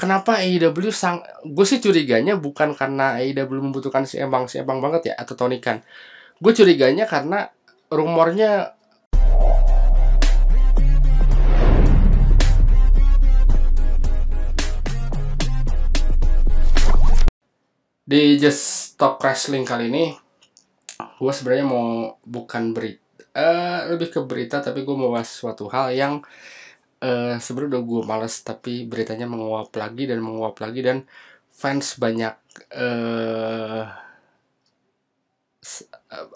kenapa AEW gue sih curiganya bukan karena AEW membutuhkan si Empang banget ya atau Tony Khan. Gue curiganya karena rumornya di Just Talk Wrestling kali ini. Gue sebenarnya mau bukan lebih ke berita, tapi gue mau bahas suatu hal yang sebenarnya udah gue males, tapi beritanya menguap lagi dan fans banyak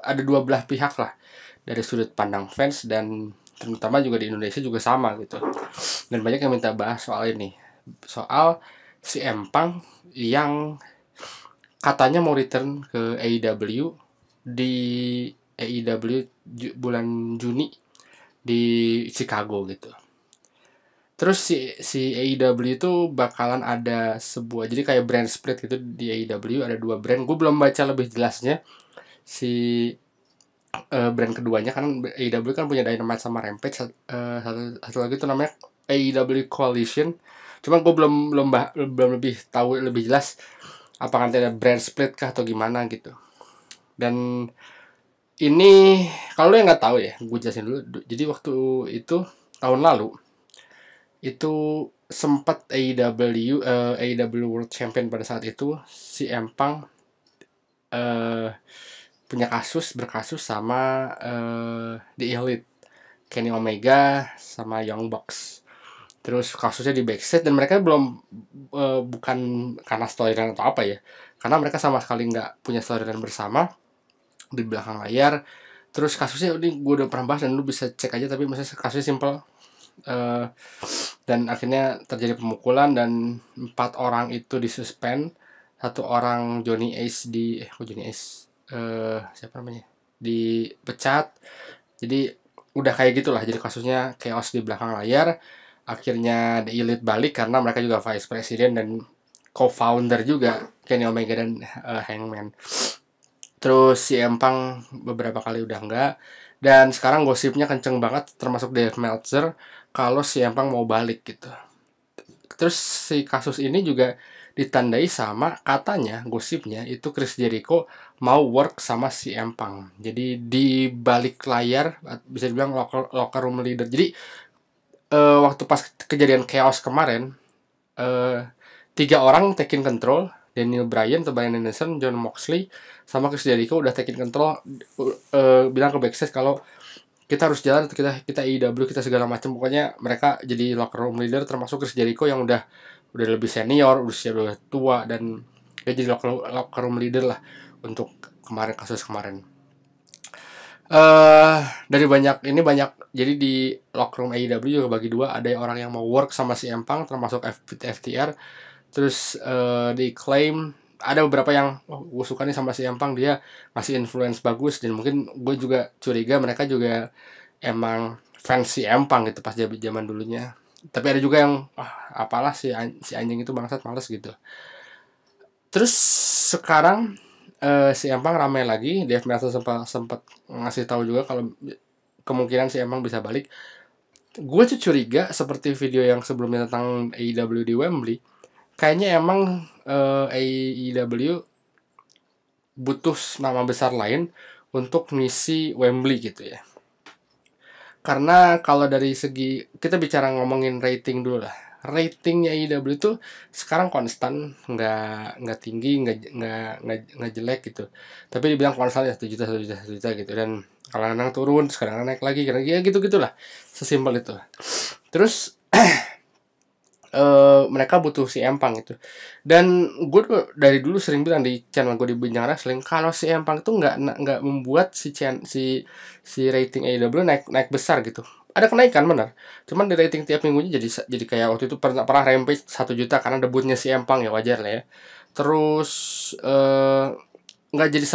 ada dua belah pihak lah dari sudut pandang fans, dan terutama juga di Indonesia juga sama gitu. Dan banyak yang minta bahas soal ini, soal si Empang yang katanya mau return ke AEW di AEW bulan Juni di Chicago gitu. Terus si AEW itu bakalan ada sebuah, jadi kayak brand split gitu di AEW, ada dua brand. Gue belum baca lebih jelasnya si brand keduanya, kan AEW kan punya Dynamite sama Rampage, satu lagi itu namanya AEW Coalition. Cuma gue belum lebih tahu lebih jelas apakah nanti ada brand split kah atau gimana gitu. Dan ini kalau lo yang nggak tahu ya, gue jelasin dulu. Jadi waktu itu tahun lalu itu sempat AEW World Champion pada saat itu si Empang punya berkasus sama The Elite, Kenny Omega sama Young Bucks. Terus kasusnya di backstage, dan mereka bukan karena storyline atau apa ya, karena mereka sama sekali nggak punya storyline bersama di belakang layar. Terus kasusnya ini gue udah pernah bahas dan lu bisa cek aja, tapi maksudnya kasusnya simple. Dan akhirnya terjadi pemukulan dan 4 orang itu disuspend, 1 orang Johnny Ace siapa namanya, dipecat. Jadi udah kayak gitulah, jadi kasusnya chaos di belakang layar. Akhirnya The Elite balik karena mereka juga vice president dan co-founder juga, Kenny Omega dan Hangman. Terus si Empang beberapa kali udah enggak, dan sekarang gosipnya kenceng banget, termasuk Dave Meltzer, kalau si Empang mau balik gitu. Terus si kasus ini juga ditandai sama, katanya gosipnya itu Chris Jericho mau work sama si Empang. Jadi di balik layar bisa dibilang locker room leader. Jadi waktu pas kejadian chaos kemarin, 3 orang taking control, Daniel Bryan, Bryan Danielson, Jon Moxley, sama Chris Jericho udah taking control, bilang ke backstage kalau kita harus jalan, kita AEW, kita segala macam. Pokoknya mereka jadi locker room leader, termasuk Chris Jericho yang udah lebih senior, usia udah tua, dan dia jadi locker room leader lah untuk kasus kemarin. Dari banyak jadi di locker room AEW juga bagi dua, ada orang yang mau work sama si Empang termasuk FTR. Terus diklaim ada beberapa yang gue suka nih sama si Empang, dia ngasih influence bagus, dan mungkin gue juga curiga mereka juga emang fans si Empang gitu pas zaman dulunya. Tapi ada juga yang apalah si anjing itu bangsat, males gitu. Terus sekarang si Empang ramai lagi. Dave Meltzer sempat ngasih tahu juga kalau kemungkinan si Empang bisa balik. Gue tuh curiga seperti video yang sebelumnya tentang AEW di Wembley, kayaknya emang AEW butuh nama besar lain untuk ngisi Wembley gitu ya. Karena kalau dari segi, kita bicara ngomongin rating dulu lah. Ratingnya AEW itu sekarang konstan, nggak tinggi, nggak jelek gitu. Tapi dibilang konstan ya 1 juta gitu. Dan kadang-kadang turun, sekarang naik lagi, ya gitu-gitulah. Sesimpel itu. Terus mereka butuh si Empang gitu. Dan gue dari dulu sering bilang di channel gue di Bincang Wrestling, kalau si Empang itu nggak membuat si rating AEW naik besar gitu. Ada kenaikan benar, cuman di rating tiap minggunya jadi kayak waktu itu pernah Rampage 1 juta karena debutnya si Empang, ya wajar lah ya. Terus nggak jadi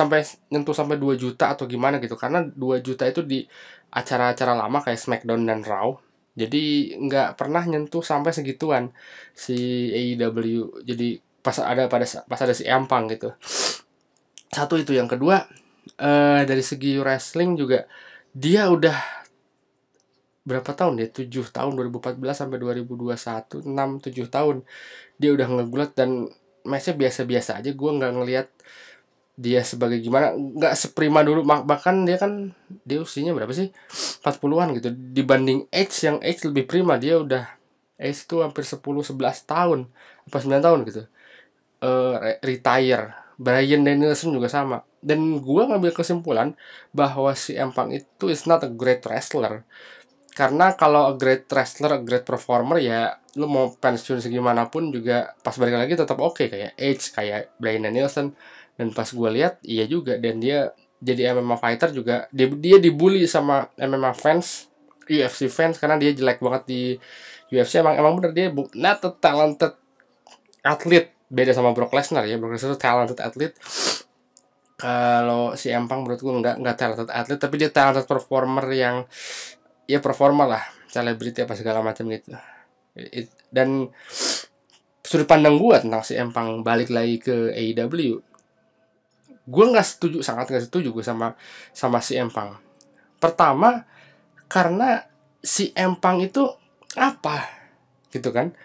nyentuh sampai 2 juta atau gimana gitu, karena 2 juta itu di acara-acara lama kayak SmackDown dan Raw. Jadi nggak pernah nyentuh sampai segituan si AEW. Jadi pas ada si Empang gitu. Satu itu, yang kedua dari segi wrestling juga dia udah berapa tahun dia? 7 tahun, 2014 sampai 2021, 6 7 tahun. Dia udah ngegulat dan match-nya biasa-biasa aja. Gue nggak ngelihat dia sebagai gimana, nggak seprima dulu. Bahkan dia usianya berapa sih? 40-an gitu. Dibanding Edge yang Edge lebih prima, dia udah Edge tuh hampir 10 11 tahun apa 9 tahun gitu. Retire. Bryan Danielson juga sama. Dan gua ngambil kesimpulan bahwa si Empang itu is not a great wrestler. Karena kalau a great wrestler, a great performer, ya lu mau pensiun segimanapun juga pas balik lagi tetap oke, kayak Edge, kayak Bryan Danielson. Dan pas gua lihat iya juga, dan dia jadi MMA fighter juga, dia dibully sama MMA fans, UFC fans, karena dia jelek banget di UFC. Emang bener dia not a talented athlete, beda sama Brock Lesnar ya. Brock Lesnar itu talented athlete. Kalau si Empang menurut gue nggak talented athlete, tapi dia talented performer yang ya performer lah, selebriti apa segala macam gitu. Dan sudut pandang gue tentang si Empang balik lagi ke AEW, gue nggak setuju, sangat nggak setuju gue sama si Empang. Pertama, karena si Empang itu apa gitu kan,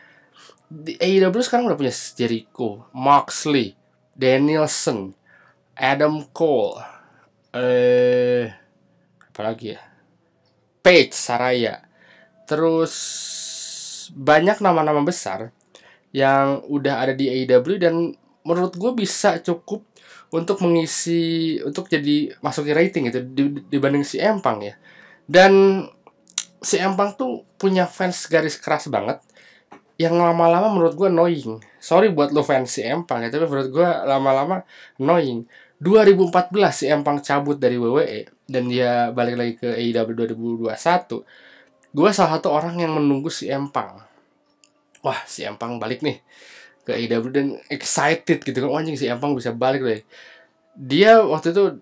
di AEW sekarang udah punya Jericho, Moxley, Danielson, Adam Cole, apalagi ya, Paige, Saraya. Terus banyak nama-nama besar yang udah ada di AEW, dan menurut gue bisa cukup untuk mengisi, untuk jadi masukin rating gitu dibanding si Empang ya. Dan si Empang tuh punya fans garis keras banget yang lama-lama menurut gue annoying. Sorry buat lo fans si Empang ya, tapi menurut gue lama-lama annoying. 2014 si Empang cabut dari WWE dan dia balik lagi ke AEW 2021. Gue salah satu orang yang menunggu si Empang. Wah, si Empang balik nih ke AEW dan excited gitu kan. Anjing, si Empang bisa balik deh. Dia waktu itu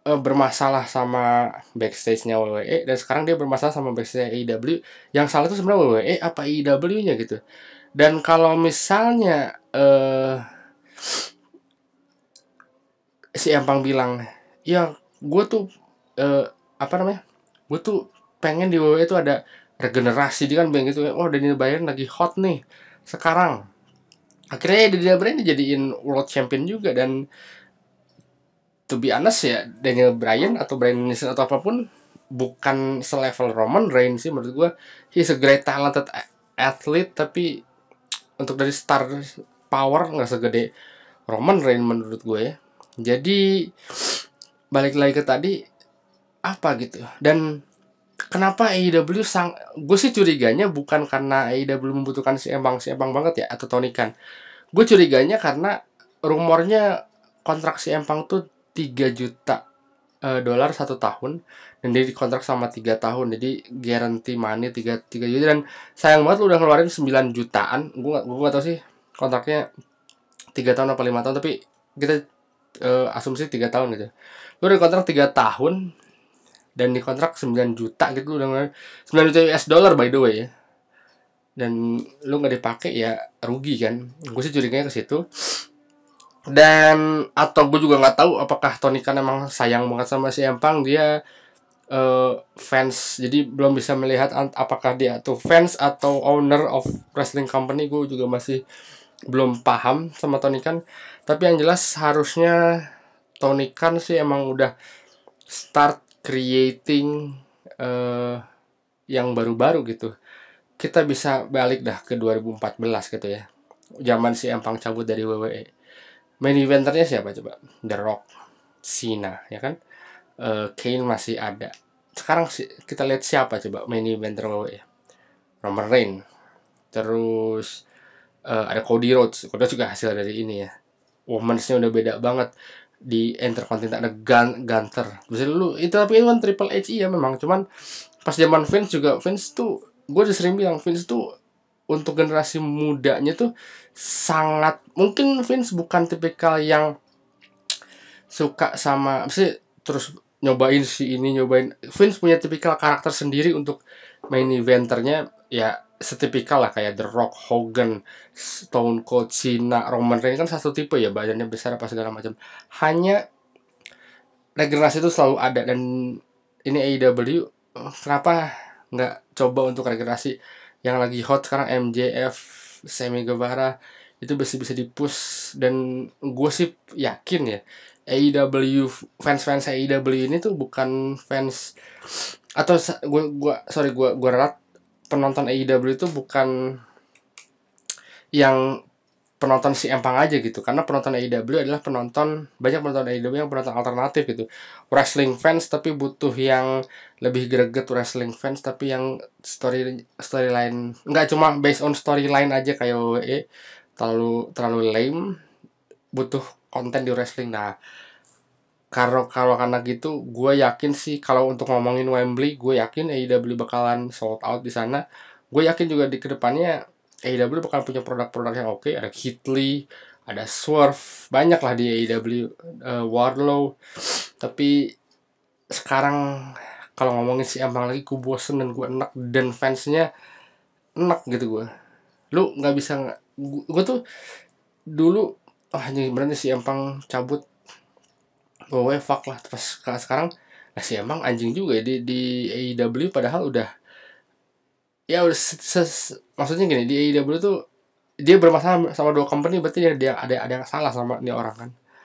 bermasalah sama backstage-nya WWE, dan sekarang dia bermasalah sama backstage AEW. Yang salah itu sebenarnya WWE apa AEW-nya gitu. Dan kalau misalnya si Empang bilang, ya gue tuh apa namanya, gue tuh pengen di WWE itu ada regenerasi. Dia kan bilang gitu, oh Daniel Bryan lagi hot nih sekarang. Akhirnya Daniel Bryan dijadiin world champion juga. Dan to be honest ya, Daniel Bryan atau Bryan Danielson atau apapun bukan selevel Roman Reigns sih menurut gue. He's a great talented athlete, tapi untuk dari star power nggak segede Roman Reigns menurut gue ya. Jadi balik lagi ke tadi, apa gitu. Dan kenapa AEW gue sih curiganya bukan karena AEW membutuhkan si Empang banget ya, atau Tony Khan. Gue curiganya karena rumornya kontrak si Empang tuh 3 juta dolar 1 tahun, dan dia dikontrak sama 3 tahun, jadi guarantee money 3 juta. Dan sayang banget lu udah ngeluarin 9 jutaan. Gue gak tau sih kontraknya 3 tahun apa 5 tahun, tapi kita asumsi 3 tahun gitu. Lu udah kontrak 3 tahun dan dikontrak 9 juta gitu, udah 9 juta US dollar by the way ya. Dan lu nggak dipakai ya rugi kan. Gue sih curiganya ke situ. Dan atau gue juga nggak tahu apakah Tony Khan emang sayang banget sama si Empang. Dia fans, jadi belum bisa melihat apakah dia tuh fans atau owner of wrestling company. Gue juga masih belum paham sama Tony Khan. Tapi yang jelas harusnya Tony Khan sih emang udah start creating yang baru-baru gitu. Kita bisa balik dah ke 2014 gitu ya, zaman si Empang cabut dari WWE. Main eventernya siapa coba? The Rock, Cena ya kan. Kane masih ada. Sekarang kita lihat siapa coba main eventer WWE. Roman Reigns. Terus ada Cody Rhodes. Cody Rhodes juga hasil dari ini ya. Women's-nya udah beda banget. Di Intercontinental ada Gunther. Bisa lu itu, tapi itu kan Triple H ya memang. Cuman pas zaman Vince juga, Vince tuh gue udah sering bilang, Vince tuh untuk generasi mudanya tuh sangat, mungkin Vince bukan tipikal yang suka sama mesti terus nyobain si ini nyobain. Vince punya tipikal karakter sendiri untuk main eventernya ya, setipikal lah kayak The Rock, Hogan, Stone Cold, Cena, Roman Reigns kan satu tipe ya, badannya besar apa segala macam. Hanya regenerasi itu selalu ada. Dan ini AEW kenapa nggak coba untuk regenerasi yang lagi hot sekarang, MJF, Sammy Guevara, itu bisa di-push. Dan gue sih yakin ya, AEW, fans AEW ini tuh bukan fans, atau gue ralat penonton AEW itu bukan yang penonton si Empang aja gitu, karena penonton AEW adalah banyak penonton AEW yang penonton alternatif gitu, wrestling fans tapi butuh yang lebih greget, wrestling fans tapi yang storyline nggak cuma based on storyline aja kayak WWE, terlalu lame, butuh konten di wrestling. Nah, kalau karena gitu, gue yakin sih kalau untuk ngomongin Wembley, gue yakin AEW bakalan sold out di sana. Gue yakin juga di kedepannya AEW bakal punya produk-produk yang oke. Ada Keith Lee, ada Swerve, banyak lah di AEW, Wardlow. Tapi sekarang kalau ngomongin si Empang lagi, gue bosen dan gue enak, dan fansnya enak gitu gue. Lu nggak bisa gue tuh dulu anjing berarti si Empang cabut, gue fuck lah. Pas sekarang si Empang anjing juga ya di AEW, padahal udah ya udah maksudnya gini, di AEW tuh dia bermasalah sama dua company, berarti dia ada yang salah sama ini orang kan.